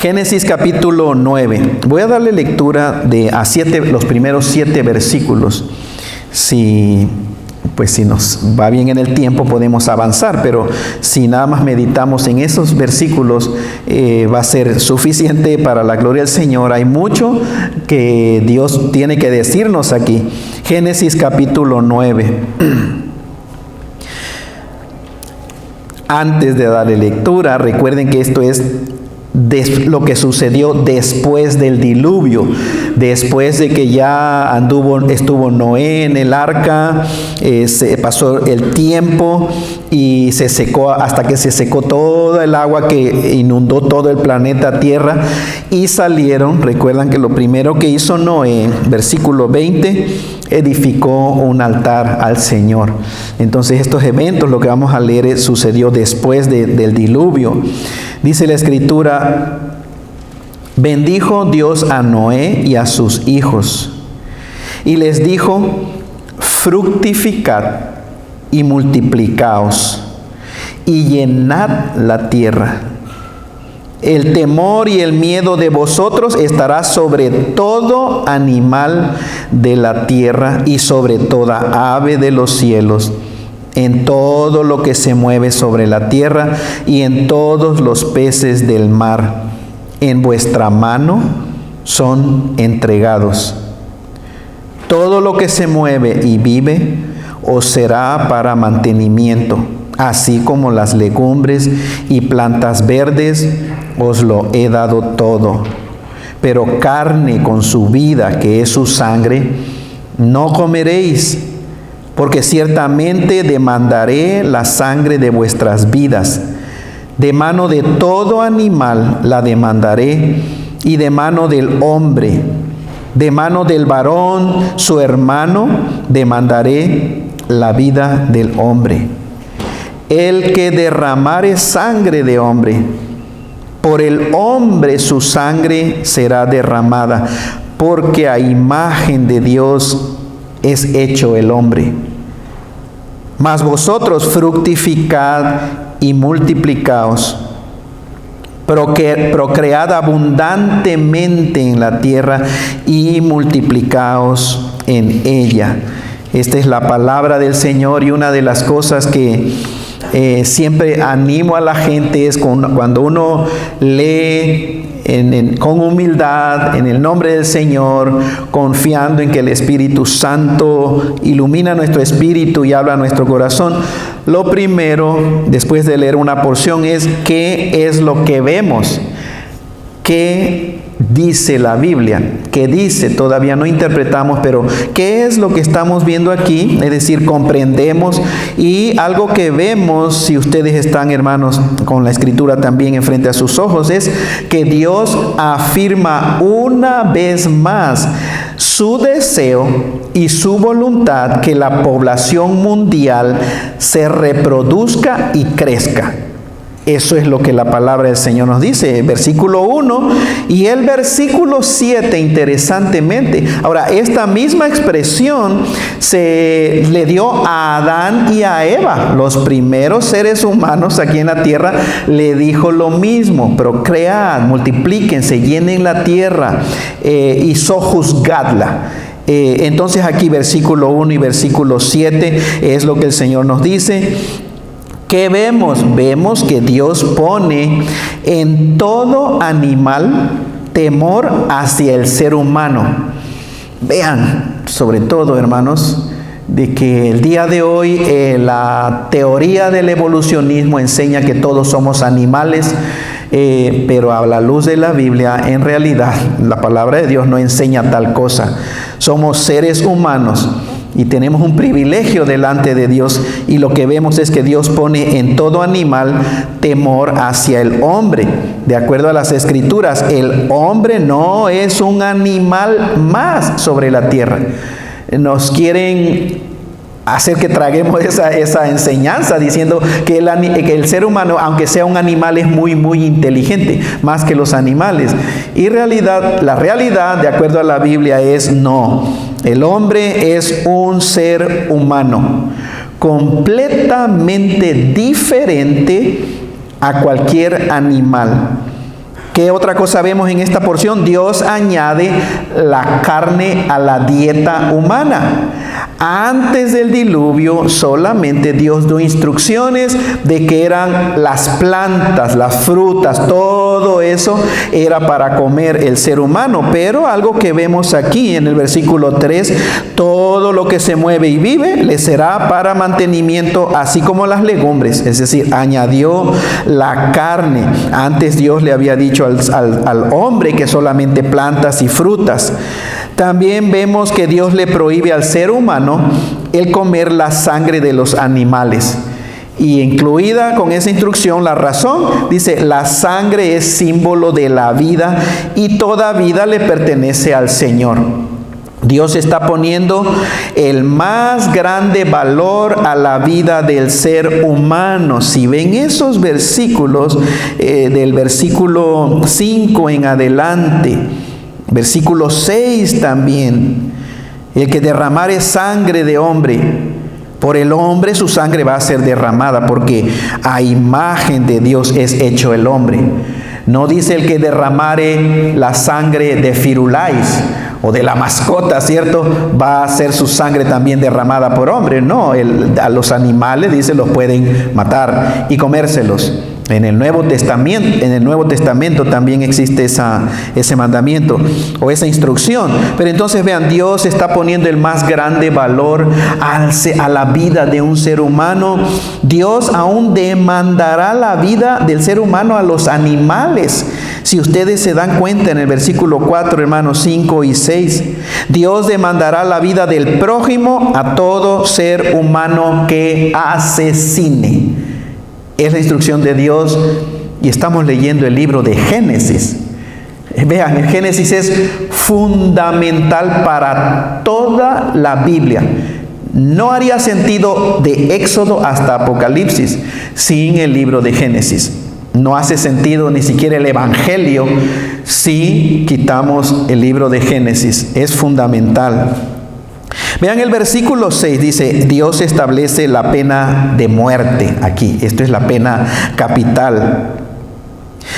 Génesis capítulo 9. Voy a darle lectura los primeros 7 versículos. Si nos va bien en el tiempo podemos avanzar, pero si nada más meditamos en esos versículos va a ser suficiente para la gloria del Señor. Hay mucho que Dios tiene que decirnos aquí. Génesis capítulo 9. Antes de darle lectura, recuerden que esto es lo que sucedió después del diluvio, después de que ya estuvo Noé en el arca, se pasó el tiempo y se secó hasta que se secó toda el agua que inundó todo el planeta Tierra y salieron. Recuerdan que lo primero que hizo Noé, versículo 20, edificó un altar al Señor. Entonces estos eventos, lo que vamos a leer, sucedió después del diluvio. Dice la Escritura: bendijo Dios a Noé y a sus hijos, y les dijo: fructificad y multiplicaos, y llenad la tierra. El temor y el miedo de vosotros estará sobre todo animal de la tierra y sobre toda ave de los cielos, en todo lo que se mueve sobre la tierra y en todos los peces del mar. En vuestra mano son entregados. Todo lo que se mueve y vive os será para mantenimiento, así como las legumbres y plantas verdes os lo he dado todo. Pero carne con su vida, que es su sangre, no comeréis, porque ciertamente demandaré la sangre de vuestras vidas. De mano de todo animal la demandaré, y de mano del hombre, de mano del varón, su hermano, demandaré la vida del hombre. El que derramare sangre de hombre, por el hombre su sangre será derramada, porque a imagen de Dios es hecho el hombre. Mas vosotros fructificad y multiplicaos, procread abundantemente en la tierra y multiplicaos en ella. Esta es la palabra del Señor, y una de las cosas que siempre animo a la gente es cuando uno lee con humildad, en el nombre del Señor, confiando en que el Espíritu Santo ilumina nuestro espíritu y habla a nuestro corazón. Lo primero, después de leer una porción, es ¿qué es lo que vemos? ¿Qué dice la Biblia? ¿Qué dice? Todavía no interpretamos, pero ¿qué es lo que estamos viendo aquí? Es decir, comprendemos, y algo que vemos, si ustedes están, hermanos, con la Escritura también enfrente a sus ojos, es que Dios afirma una vez más su deseo y su voluntad que la población mundial se reproduzca y crezca. Eso es lo que la palabra del Señor nos dice, versículo 1 y el versículo 7, interesantemente. Ahora, esta misma expresión se le dio a Adán y a Eva, los primeros seres humanos aquí en la tierra. Le dijo lo mismo: procread, multiplíquense, llenen la tierra y sojuzgadla. Entonces aquí versículo 1 y versículo 7 es lo que el Señor nos dice. ¿Qué vemos? Vemos que Dios pone en todo animal temor hacia el ser humano. Vean, sobre todo, hermanos, de que el día de hoy la teoría del evolucionismo enseña que todos somos animales, pero a la luz de la Biblia, en realidad, la palabra de Dios no enseña tal cosa. Somos seres humanos y tenemos un privilegio delante de Dios, y lo que vemos es que Dios pone en todo animal temor hacia el hombre. De acuerdo a las Escrituras, el hombre no es un animal más sobre la tierra. Nos quieren hacer que traguemos esa enseñanza diciendo que el ser humano, aunque sea un animal, es muy, muy inteligente, más que los animales. Y la realidad, de acuerdo a la Biblia, es no. El hombre es un ser humano completamente diferente a cualquier animal. ¿Qué otra cosa vemos en esta porción? Dios añade la carne a la dieta humana. Antes del diluvio solamente Dios dio instrucciones de que eran las plantas, las frutas, todo eso era para comer el ser humano. Pero algo que vemos aquí en el versículo 3, todo lo que se mueve y vive le será para mantenimiento, así como las legumbres. Es decir, añadió la carne. Antes Dios le había dicho al hombre que solamente plantas y frutas. También vemos que Dios le prohíbe al ser humano el comer la sangre de los animales. Y incluida con esa instrucción la razón, dice, la sangre es símbolo de la vida y toda vida le pertenece al Señor. Dios está poniendo el más grande valor a la vida del ser humano. Si ven esos versículos, del versículo 5 en adelante, versículo 6 también, el que derramare sangre de hombre, por el hombre su sangre va a ser derramada, porque a imagen de Dios es hecho el hombre. No dice el que derramare la sangre de Firulais o de la mascota, ¿cierto? Va a ser su sangre también derramada por hombre. No, a los animales, dice, los pueden matar y comérselos. En el Nuevo Testamento también existe ese mandamiento o esa instrucción. Pero entonces vean, Dios está poniendo el más grande valor a la vida de un ser humano. Dios aún demandará la vida del ser humano a los animales. Si ustedes se dan cuenta en el versículo 4, hermanos, 5 y 6, Dios demandará la vida del prójimo a todo ser humano que asesine. Es la instrucción de Dios y estamos leyendo el libro de Génesis. Vean, el Génesis es fundamental para toda la Biblia. No haría sentido de Éxodo hasta Apocalipsis sin el libro de Génesis. No hace sentido ni siquiera el Evangelio si quitamos el libro de Génesis. Es fundamental. Vean el versículo 6, dice, Dios establece la pena de muerte aquí. Esto es la pena capital.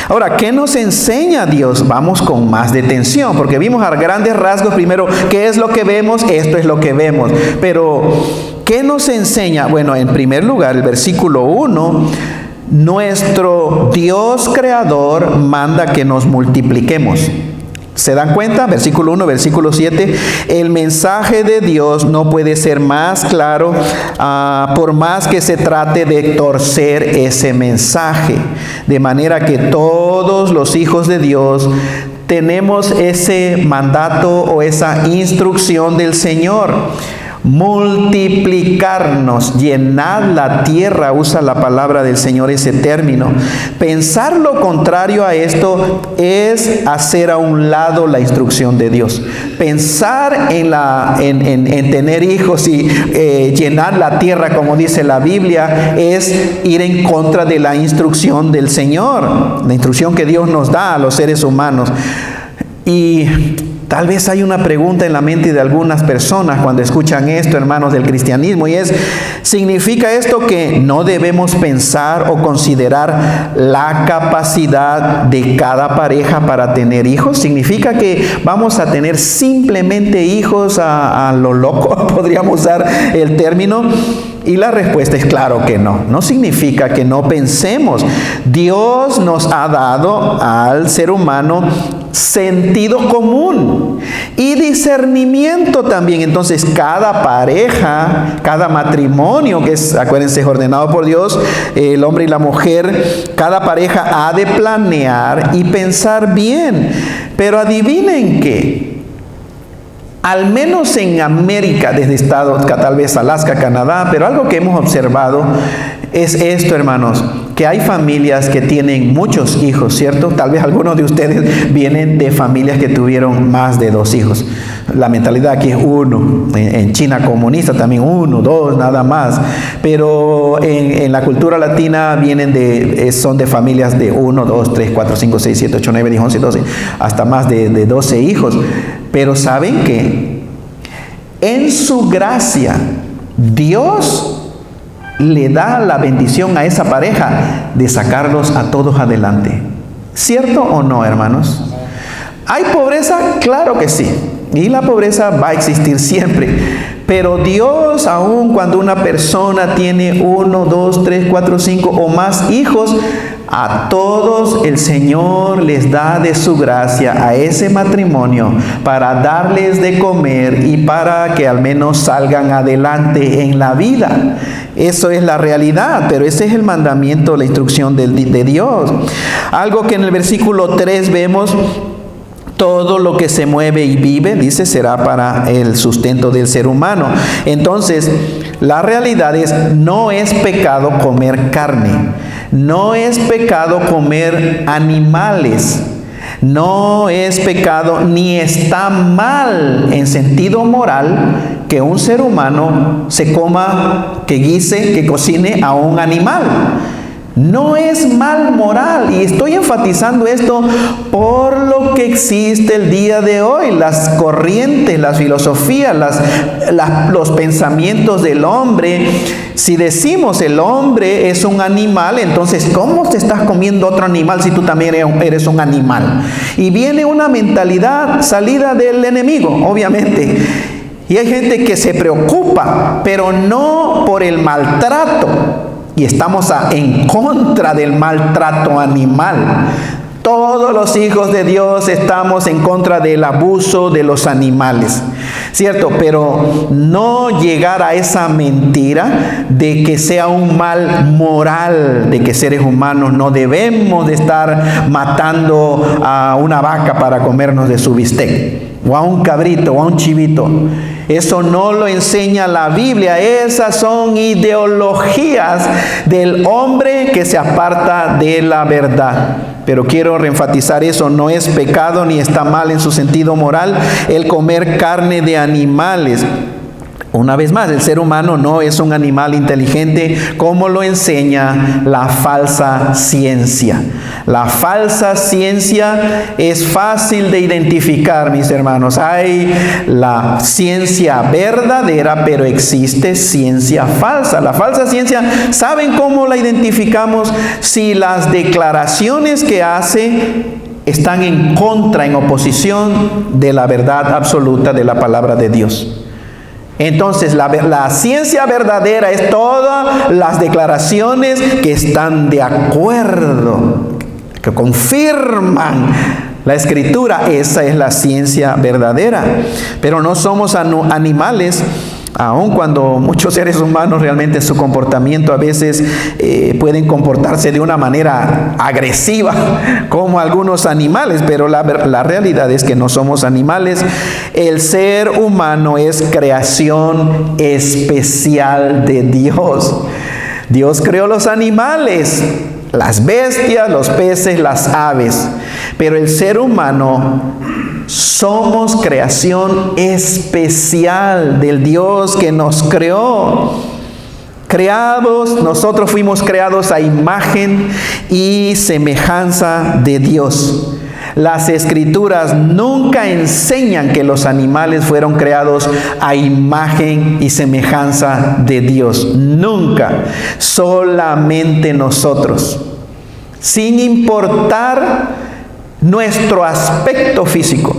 Ahora, ¿qué nos enseña Dios? Vamos con más detención, porque vimos a grandes rasgos primero qué es lo que vemos, esto es lo que vemos. Pero, ¿qué nos enseña? Bueno, en primer lugar, el versículo 1, nuestro Dios creador manda que nos multipliquemos. ¿Se dan cuenta? Versículo 1, versículo 7. El mensaje de Dios no puede ser más claro por más que se trate de torcer ese mensaje. De manera que todos los hijos de Dios tenemos ese mandato o esa instrucción del Señor. Multiplicarnos, llenar la tierra, usa la palabra del Señor ese término. Pensar lo contrario a esto es hacer a un lado la instrucción de Dios. Pensar en tener hijos y llenar la tierra, como dice la Biblia, es ir en contra de la instrucción del Señor, la instrucción que Dios nos da a los seres humanos. Y tal vez hay una pregunta en la mente de algunas personas cuando escuchan esto, hermanos del cristianismo, y es, ¿significa esto que no debemos pensar o considerar la capacidad de cada pareja para tener hijos? ¿Significa que vamos a tener simplemente hijos a lo loco? ¿Podríamos usar el término? Y la respuesta es claro que no. No significa que no pensemos. Dios nos ha dado al ser humano sentido común y discernimiento también. Entonces, cada pareja, cada matrimonio, que es, acuérdense, es ordenado por Dios, el hombre y la mujer, cada pareja ha de planear y pensar bien. Pero adivinen qué. Al menos en América, desde estados, tal vez Alaska, Canadá, pero algo que hemos observado es esto, hermanos, que hay familias que tienen muchos hijos, ¿cierto? Tal vez algunos de ustedes vienen de familias que tuvieron más de 2 hijos. La mentalidad aquí es 1. En China comunista también 1, 2, nada más. Pero en la cultura latina son de familias de 1, 2, 3, 4, 5, 6, 7, 8, 9, 10, 11, 12, hasta más de 12 hijos. Pero ¿saben qué? En su gracia, Dios le da la bendición a esa pareja de sacarlos a todos adelante. ¿Cierto o no, hermanos? ¿Hay pobreza? Claro que sí. Y la pobreza va a existir siempre. Pero Dios, aun cuando una persona tiene 1, 2, 3, 4, 5 o más hijos, a todos el Señor les da de su gracia a ese matrimonio para darles de comer y para que al menos salgan adelante en la vida. Eso es la realidad, pero ese es el mandamiento, la instrucción de Dios. Algo que en el versículo 3 vemos: todo lo que se mueve y vive, dice, será para el sustento del ser humano. Entonces, la realidad es, no es pecado comer carne, no es pecado comer animales, no es pecado ni está mal en sentido moral que un ser humano se coma, que guise, que cocine a un animal. No es mal moral, y estoy enfatizando esto por lo que existe el día de hoy, las corrientes, las filosofías, los pensamientos del hombre. Si decimos el hombre es un animal, entonces ¿cómo te estás comiendo otro animal si tú también eres un animal? Y viene una mentalidad salida del enemigo, obviamente. Y hay gente que se preocupa, pero no por el maltrato. Y estamos en contra del maltrato animal. Todos los hijos de Dios estamos en contra del abuso de los animales, ¿cierto? Pero no llegar a esa mentira de que sea un mal moral, de que seres humanos no debemos de estar matando a una vaca para comernos de su bistec, o a un cabrito, o a un chivito. Eso no lo enseña la Biblia. Esas son ideologías del hombre que se aparta de la verdad. Pero quiero reenfatizar eso: no es pecado ni está mal en su sentido moral el comer carne de animales. Una vez más, el ser humano no es un animal inteligente como lo enseña la falsa ciencia. La falsa ciencia es fácil de identificar, mis hermanos. Hay la ciencia verdadera, pero existe ciencia falsa. La falsa ciencia, ¿saben cómo la identificamos? Si las declaraciones que hace están en contra, en oposición de la verdad absoluta de la palabra de Dios. Entonces, la ciencia verdadera es todas las declaraciones que están de acuerdo, que confirman la Escritura. Esa es la ciencia verdadera. Pero no somos animales, aun cuando muchos seres humanos realmente su comportamiento a veces pueden comportarse de una manera agresiva como algunos animales, pero la realidad es que no somos animales. El ser humano es creación especial de Dios. Dios creó los animales, las bestias, los peces, las aves, pero el ser humano somos creación especial del Dios que nos creó. Nosotros fuimos creados a imagen y semejanza de Dios. Las Escrituras nunca enseñan que los animales fueron creados a imagen y semejanza de Dios. Nunca. Solamente nosotros. Sin importar nuestro aspecto físico,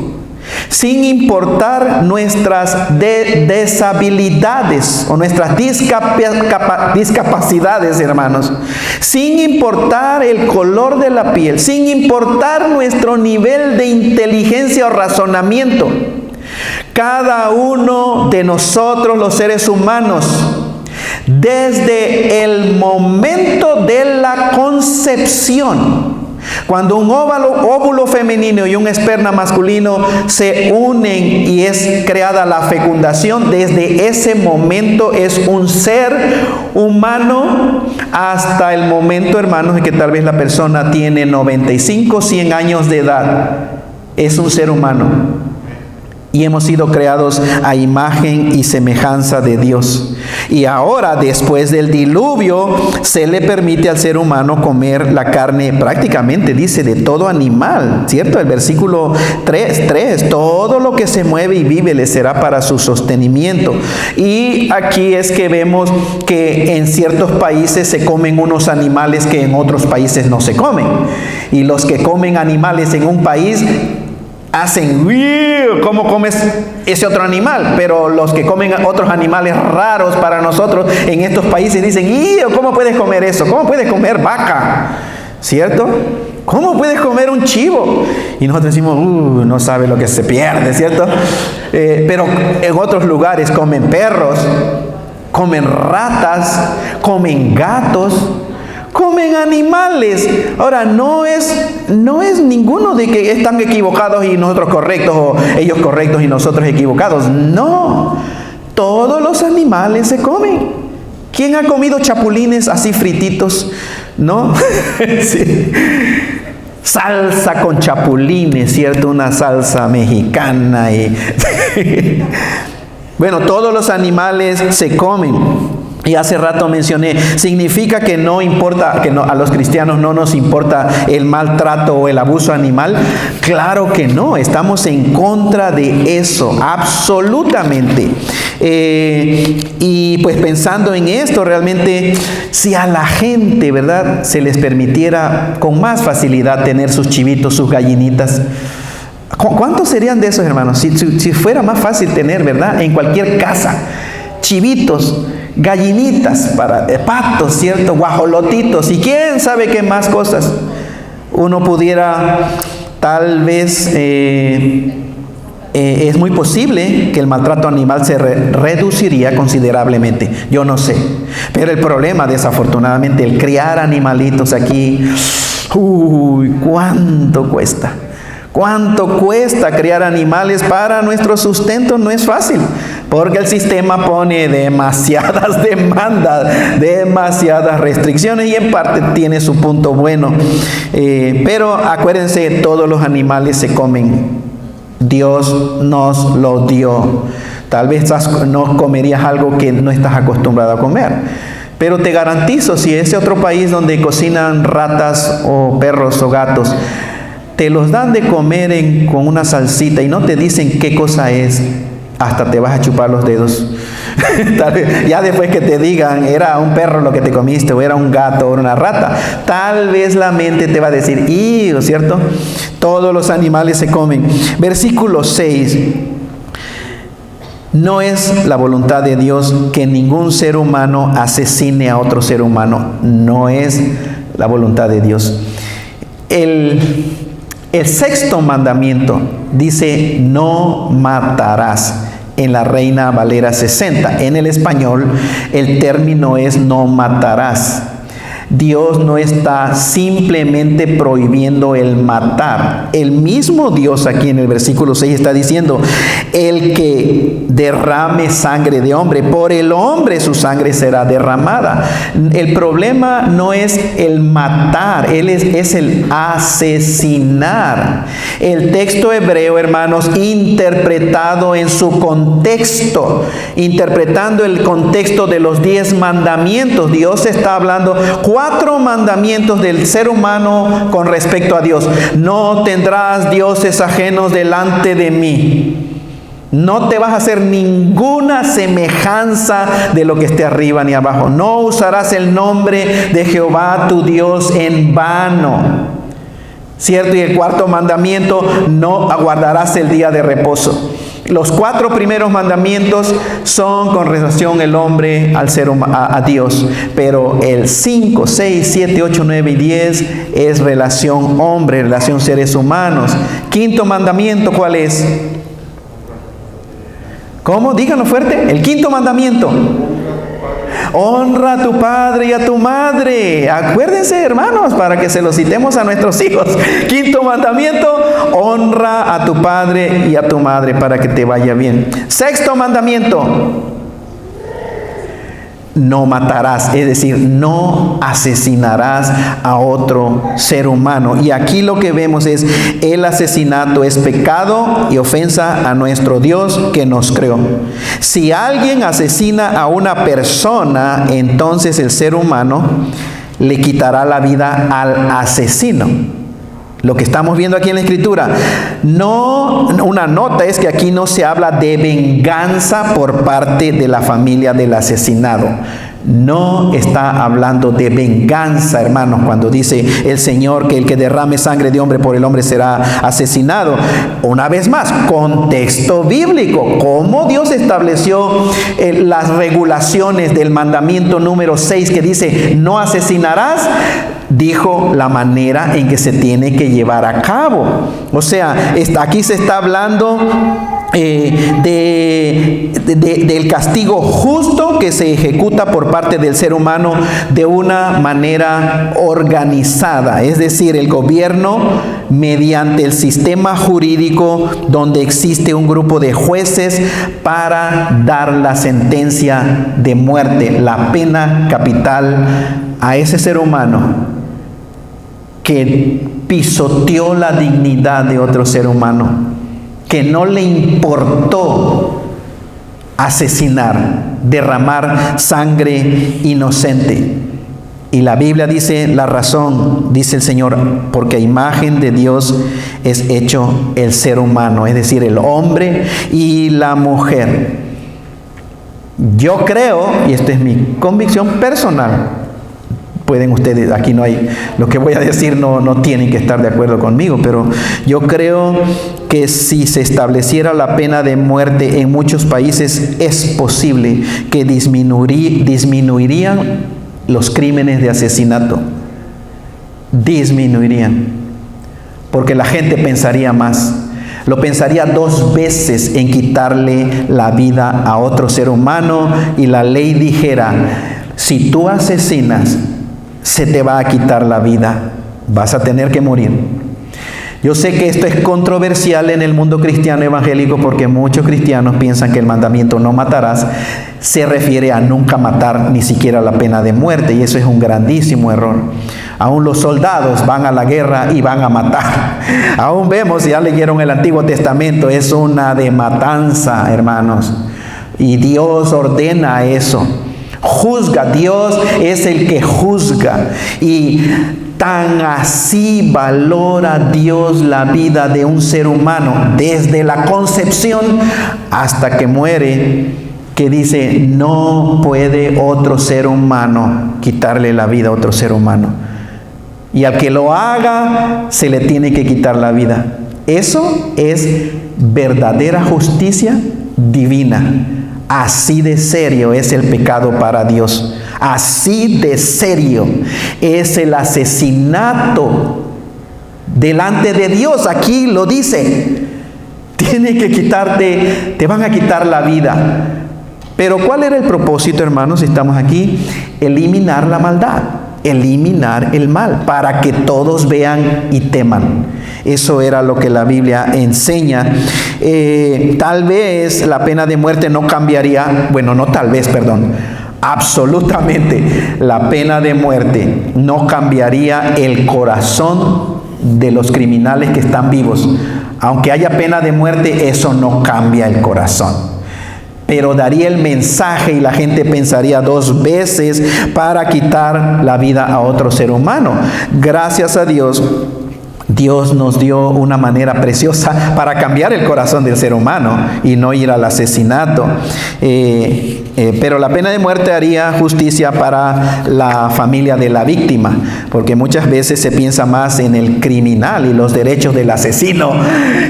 sin importar nuestras deshabilidades o nuestras discapacidades, hermanos, sin importar el color de la piel, sin importar nuestro nivel de inteligencia o razonamiento, cada uno de nosotros, los seres humanos, desde el momento de la concepción, cuando un óvulo femenino y un esperma masculino se unen y es creada la fecundación, desde ese momento es un ser humano hasta el momento, hermanos, en que tal vez la persona tiene 95, 100 años de edad. Es un ser humano. Y hemos sido creados a imagen y semejanza de Dios. Y ahora, después del diluvio, se le permite al ser humano comer la carne, prácticamente dice, de todo animal, ¿cierto? El versículo 3, todo lo que se mueve y vive le será para su sostenimiento. Y aquí es que vemos que en ciertos países se comen unos animales que en otros países no se comen. Y los que comen animales en un país hacen, ¿cómo comes ese otro animal? Pero los que comen otros animales raros para nosotros en estos países dicen, ¿cómo puedes comer eso? ¿Cómo puedes comer vaca? ¿Cierto? ¿Cómo puedes comer un chivo? Y nosotros decimos, no sabe lo que se pierde, ¿cierto? Pero en otros lugares comen perros, comen ratas, comen gatos, comen animales. Ahora, no es ninguno de que están equivocados y nosotros correctos, o ellos correctos y nosotros equivocados. No, todos los animales se comen. ¿Quién ha comido chapulines así frititos? ¿No? Sí. Salsa con chapulines, ¿cierto? Una salsa mexicana. Bueno, todos los animales se comen. Y hace rato mencioné, significa que no importa, que a los cristianos no nos importa el maltrato o el abuso animal. Claro que no, estamos en contra de eso, absolutamente. Y pues pensando en esto, realmente, si a la gente, ¿verdad?, se les permitiera con más facilidad tener sus chivitos, sus gallinitas, ¿cuántos serían de esos, hermanos? Si fuera más fácil tener, ¿verdad?, en cualquier casa, chivitos, gallinitas, patos, ¿cierto?, guajolotitos y quién sabe qué más cosas. Uno pudiera, tal vez, es muy posible que el maltrato animal se reduciría considerablemente. Yo no sé. Pero el problema, desafortunadamente, el criar animalitos aquí, ¿cuánto cuesta? ¿Cuánto cuesta criar animales para nuestro sustento? No es fácil, porque el sistema pone demasiadas demandas, demasiadas restricciones, y en parte tiene su punto bueno. Pero acuérdense, todos los animales se comen. Dios nos lo dio. Tal vez no comerías algo que no estás acostumbrado a comer. Pero te garantizo, si ese otro país donde cocinan ratas o perros o gatos, te los dan de comer con una salsita y no te dicen qué cosa es, hasta te vas a chupar los dedos. Tal vez, ya después que te digan, era un perro lo que te comiste, o era un gato, o una rata, tal vez la mente te va a decir, ¿cierto? Todos los animales se comen. Versículo 6. No es la voluntad de Dios que ningún ser humano asesine a otro ser humano. No es la voluntad de Dios. El sexto mandamiento dice, no matarás, en la Reina Valera 60. En el español, el término es no matarás. Dios no está simplemente prohibiendo el matar. El mismo Dios aquí en el versículo 6 está diciendo, el que derrame sangre de hombre, por el hombre su sangre será derramada. El problema no es el matar, es el asesinar. El texto hebreo, hermanos, interpretado en su contexto, interpretando el contexto de los 10 mandamientos, Dios está hablando 4 mandamientos del ser humano con respecto a Dios. No tendrás dioses ajenos delante de mí. No te vas a hacer ninguna semejanza de lo que esté arriba ni abajo. No usarás el nombre de Jehová tu Dios en vano. ¿Cierto? Y el 4 mandamiento, no aguardarás el día de reposo. Los 4 primeros mandamientos son con relación el hombre al ser a Dios, pero el 5, 6, 7, 8, 9 y 10 es relación hombre, relación seres humanos. 5.º mandamiento, ¿cuál es? ¿Cómo? Díganlo fuerte. El 5.º mandamiento. Honra a tu padre y a tu madre. Acuérdense, hermanos, para que se lo citemos a nuestros hijos. 5.º mandamiento, honra a tu padre y a tu madre para que te vaya bien. 6.º mandamiento, no matarás, es decir, no asesinarás a otro ser humano. Y aquí lo que vemos es, el asesinato es pecado y ofensa a nuestro Dios que nos creó. Si alguien asesina a una persona, entonces el ser humano le quitará la vida al asesino. Lo que estamos viendo aquí en la Escritura, no, una nota es que aquí no se habla de venganza por parte de la familia del asesinado. No está hablando de venganza, hermanos, cuando dice el Señor que el que derrame sangre de hombre por el hombre será asesinado. Una vez más, contexto bíblico, cómo Dios estableció las regulaciones del mandamiento número 6 que dice, no asesinarás. Dijo la manera en que se tiene que llevar a cabo. O sea, aquí se está hablando del castigo justo que se ejecuta por parte del ser humano de una manera organizada. Es decir, el gobierno, mediante el sistema jurídico donde existe un grupo de jueces para dar la sentencia de muerte, la pena capital a ese ser humano que pisoteó la dignidad de otro ser humano, que no le importó asesinar, derramar sangre inocente. Y la Biblia dice la razón, dice el Señor, porque a imagen de Dios es hecho el ser humano, es decir, el hombre y la mujer. Yo creo, y esta es mi convicción personal, pueden ustedes, aquí no hay, lo que voy a decir no tienen que estar de acuerdo conmigo, pero yo creo que si se estableciera la pena de muerte en muchos países, es posible que disminuirían los crímenes de asesinato. Disminuirían. Porque la gente pensaría más. Lo pensaría 2 veces en quitarle la vida a otro ser humano, y la ley dijera, si tú asesinas, se te va a quitar la vida, vas a tener que morir. Yo sé que esto es controversial en el mundo cristiano evangélico, porque muchos cristianos piensan que el mandamiento no matarás se refiere a nunca matar, ni siquiera la pena de muerte, y eso es un grandísimo error. Aún los soldados van a la guerra y van a matar. Aún vemos, ya leyeron el Antiguo Testamento, es una de matanza, hermanos, y Dios ordena eso. Juzga, Dios es el que juzga, y tan así valora Dios la vida de un ser humano desde la concepción hasta que muere, que dice, no puede otro ser humano quitarle la vida a otro ser humano, y al que lo haga se le tiene que quitar la vida. Eso es verdadera justicia divina. Así de serio es el pecado para Dios. Así de serio es el asesinato delante de Dios. Aquí lo dice. Tiene que quitarte, te van a quitar la vida. Pero ¿cuál era el propósito, hermanos? Estamos aquí, eliminar la maldad, eliminar el mal, para que todos vean y teman. Eso era lo que la Biblia enseña. Tal vez la pena de muerte no cambiaría, bueno, no tal vez, perdón, absolutamente la pena de muerte no cambiaría el corazón de los criminales que están vivos. Aunque haya pena de muerte, eso no cambia el corazón. Pero daría el mensaje y la gente pensaría 2 veces para quitar la vida a otro ser humano. Gracias a Dios, Dios nos dio una manera preciosa para cambiar el corazón del ser humano y no ir al asesinato. Pero la pena de muerte haría justicia para la familia de la víctima, porque muchas veces se piensa más en el criminal y los derechos del asesino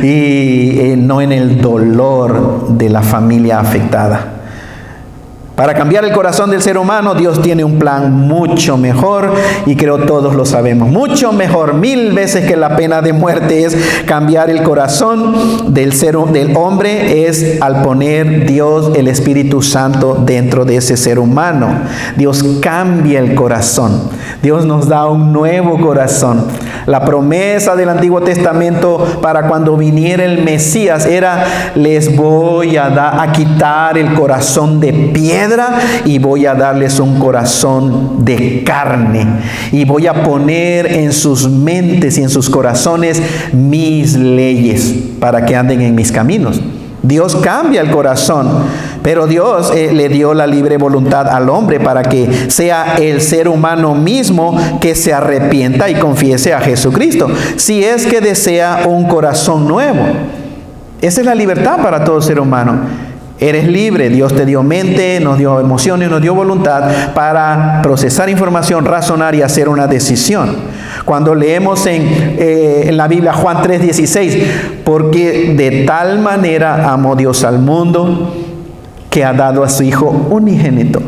y no en el dolor de la familia afectada. Para cambiar el corazón del ser humano, Dios tiene un plan mucho mejor, y creo todos lo sabemos. Mucho mejor, 1000 veces que la pena de muerte es cambiar el corazón del hombre, es al poner Dios, el Espíritu Santo, dentro de ese ser humano. Dios cambia el corazón. Dios nos da un nuevo corazón. La promesa del Antiguo Testamento para cuando viniera el Mesías era: les voy a quitar el corazón de piedra y voy a darles un corazón de carne. Y voy a poner en sus mentes y en sus corazones mis leyes para que anden en mis caminos. Dios cambia el corazón, pero Dios le dio la libre voluntad al hombre para que sea el ser humano mismo que se arrepienta y confiese a Jesucristo, si es que desea un corazón nuevo. Esa es la libertad para todo ser humano. Eres libre. Dios te dio mente, nos dio emociones, nos dio voluntad para procesar información, razonar y hacer una decisión. Cuando leemos en la Biblia Juan 3:16, porque de tal manera amó Dios al mundo que ha dado a su Hijo unigénito,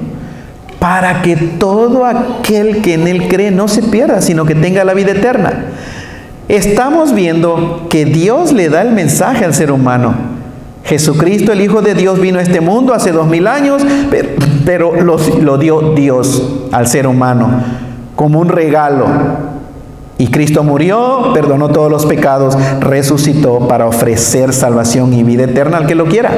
para que todo aquel que en Él cree no se pierda, sino que tenga la vida eterna. Estamos viendo que Dios le da el mensaje al ser humano. Jesucristo, el Hijo de Dios, vino a este mundo hace 2000 años, pero lo dio Dios al ser humano como un regalo. Y Cristo murió, perdonó todos los pecados, resucitó para ofrecer salvación y vida eterna al que lo quiera.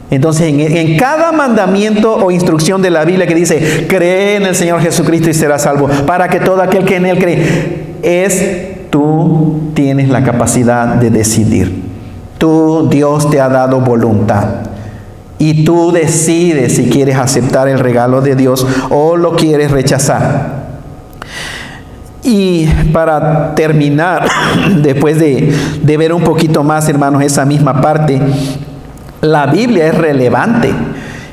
Entonces, en cada mandamiento o instrucción de la Biblia que dice: cree en el Señor Jesucristo y serás salvo, para que todo aquel que en Él cree, tú tienes la capacidad de decidir. Dios te ha dado voluntad. Y tú decides si quieres aceptar el regalo de Dios o lo quieres rechazar. Y para terminar, después de ver un poquito más, hermanos, esa misma parte, la Biblia es relevante.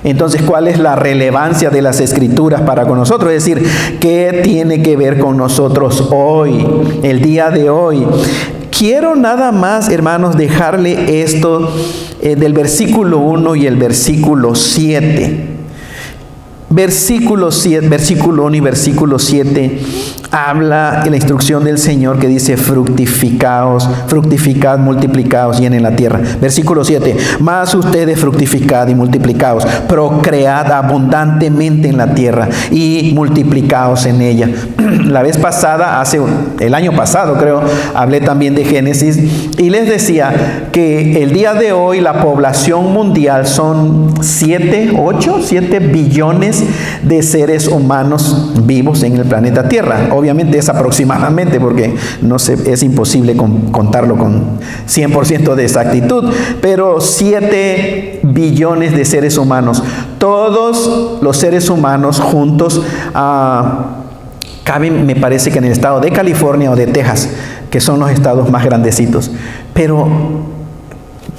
Entonces, ¿cuál es la relevancia de las Escrituras para con nosotros? Es decir, ¿qué tiene que ver con nosotros hoy, el día de hoy? Quiero nada más, hermanos, dejarle esto del versículo 1 y el versículo 7. Versículo 1 y versículo 7 habla de la instrucción del Señor que dice: fructificad, multiplicaos, llenen la tierra. Versículo 7: mas ustedes fructificad y multiplicaos, procread abundantemente en la tierra y multiplicaos en ella. La vez pasada, el año pasado creo, hablé también de Génesis y les decía que el día de hoy la población mundial son 7 billones de seres humanos vivos en el planeta Tierra. Obviamente es aproximadamente, porque es imposible contarlo con 100% de exactitud, pero 7 billones de seres humanos. Todos los seres humanos juntos caben, me parece que en el estado de California o de Texas, que son los estados más grandecitos. Pero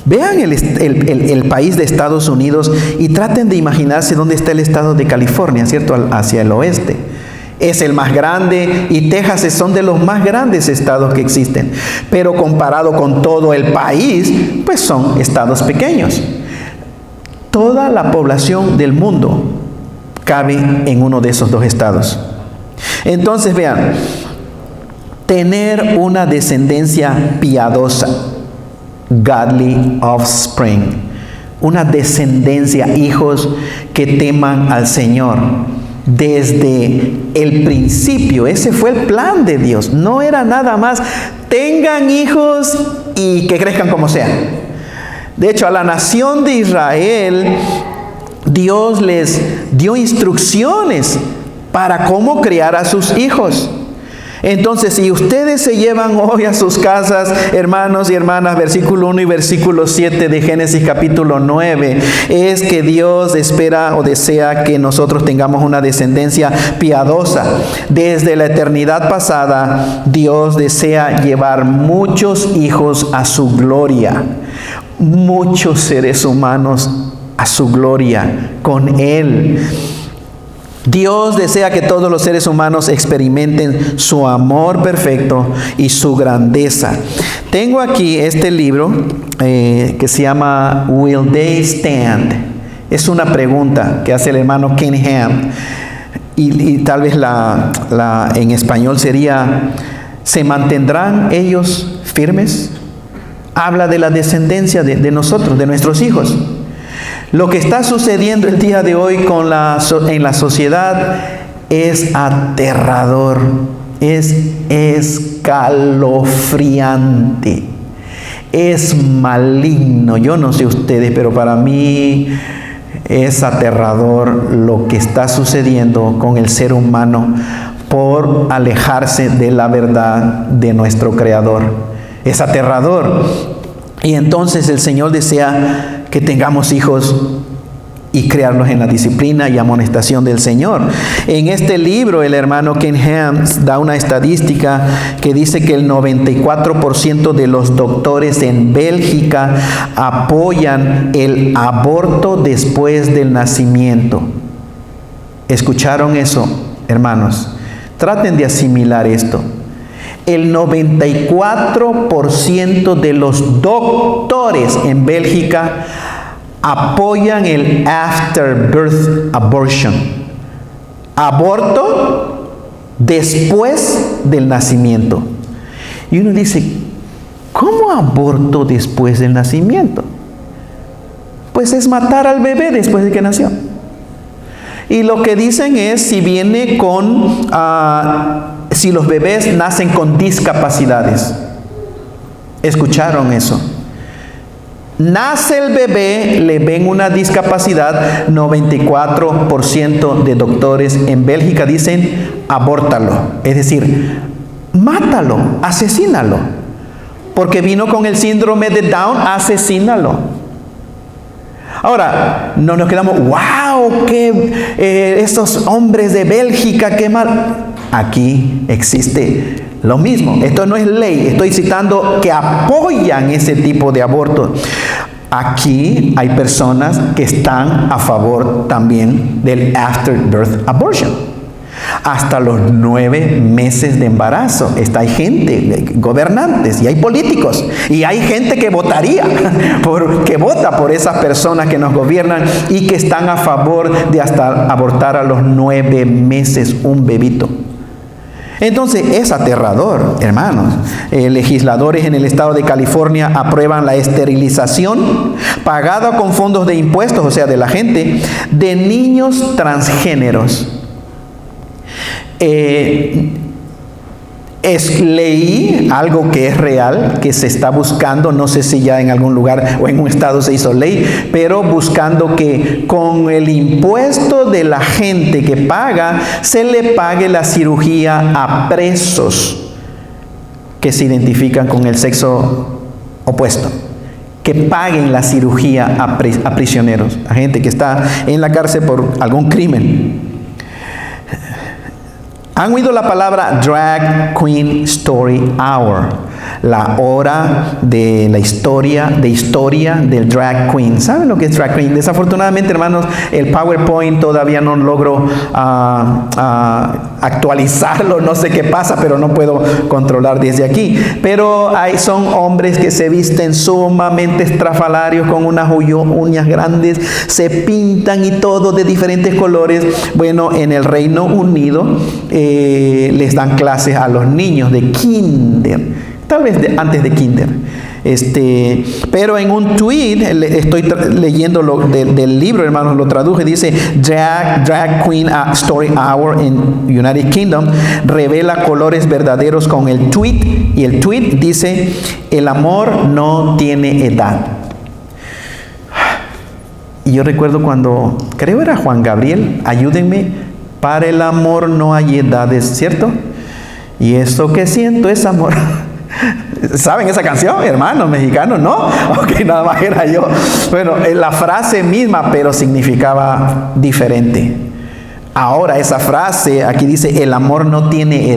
vean el país de Estados Unidos y traten de imaginarse dónde está el estado de California, ¿cierto? Hacia el oeste. Es el más grande y Texas son de los más grandes estados que existen. Pero comparado con todo el país, pues son estados pequeños. Toda la población del mundo cabe en uno de esos dos estados. Entonces, vean, tener una descendencia piadosa, godly offspring, una descendencia, hijos que teman al Señor. Desde el principio, ese fue el plan de Dios. No era nada más: tengan hijos y que crezcan como sean. De hecho, a la nación de Israel, Dios les dio instrucciones para cómo criar a sus hijos. Entonces, si ustedes se llevan hoy a sus casas, hermanos y hermanas, versículo 1 y versículo 7 de Génesis capítulo 9, es que Dios espera o desea que nosotros tengamos una descendencia piadosa. Desde la eternidad pasada, Dios desea llevar muchos hijos a su gloria, muchos seres humanos a su gloria con Él. Dios desea que todos los seres humanos experimenten su amor perfecto y su grandeza. Tengo aquí este libro que se llama Will They Stand? Es una pregunta que hace el hermano Ken Ham. Y tal vez en español sería: ¿se mantendrán ellos firmes? Habla de la descendencia de nosotros, de nuestros hijos. Lo que está sucediendo el día de hoy en la sociedad es aterrador, es escalofriante, es maligno. Yo no sé ustedes, pero para mí es aterrador lo que está sucediendo con el ser humano por alejarse de la verdad de nuestro Creador. Es aterrador. Y entonces el Señor desea que tengamos hijos y criarlos en la disciplina y amonestación del Señor. En este libro el hermano Ken Ham da una estadística que dice que el 94% de los doctores en Bélgica apoyan el aborto después del nacimiento. ¿Escucharon eso, hermanos? Traten de asimilar esto. El 94% de los doctores en Bélgica apoyan el afterbirth abortion. Aborto después del nacimiento. Y uno dice, ¿cómo aborto después del nacimiento? Pues es matar al bebé después de que nació. Y lo que dicen es si viene con, si los bebés nacen con discapacidades. ¿Escucharon eso? Nace el bebé, le ven una discapacidad, 94% de doctores en Bélgica dicen abórtalo. Es decir, mátalo, asesínalo. Porque vino con el síndrome de Down, asesínalo. Ahora, no nos quedamos, wow, que estos hombres de Bélgica, qué mal. Aquí existe lo mismo. Esto no es ley, estoy citando que apoyan ese tipo de aborto. Aquí hay personas que están a favor también del afterbirth abortion. Hasta los 9 meses de embarazo. Hay gente, gobernantes, y hay políticos, y hay gente que votaría, que vota por esas personas que nos gobiernan y que están a favor de hasta abortar a los 9 meses un bebito. Entonces es aterrador, hermanos. Legisladores en el estado de California aprueban la esterilización pagada con fondos de impuestos, o sea, de la gente, de niños transgéneros. Leí algo que es real, que se está buscando, no sé si ya en algún lugar o en un estado se hizo ley, pero buscando que con el impuesto de la gente que paga, se le pague la cirugía a presos que se identifican con el sexo opuesto. Que paguen la cirugía a prisioneros, a gente que está en la cárcel por algún crimen. ¿Han oído la palabra Drag Queen Story Hour? La hora de la historia del drag queen. ¿Saben lo que es drag queen? Desafortunadamente, hermanos, el PowerPoint todavía no logro actualizarlo. No sé qué pasa, pero no puedo controlar desde aquí. Pero son hombres que se visten sumamente estrafalarios con unas uñas grandes, se pintan y todo de diferentes colores. Bueno, en el Reino Unido les dan clases a los niños de kinder. Tal vez antes de kinder. Pero en un tweet, estoy leyendo del libro, hermanos, lo traduje, dice Drag Queen Story Hour en United Kingdom revela colores verdaderos con el tweet, y el tweet dice: el amor no tiene edad. Y yo recuerdo cuando, creo era Juan Gabriel, ayúdenme, para el amor no hay edades, ¿cierto? Y eso que siento es amor. ¿Saben esa canción, hermanos mexicanos? ¿No? Ok, nada más era yo. Bueno, la frase misma, pero significaba diferente. Ahora esa frase, aquí dice, el amor no tiene edad.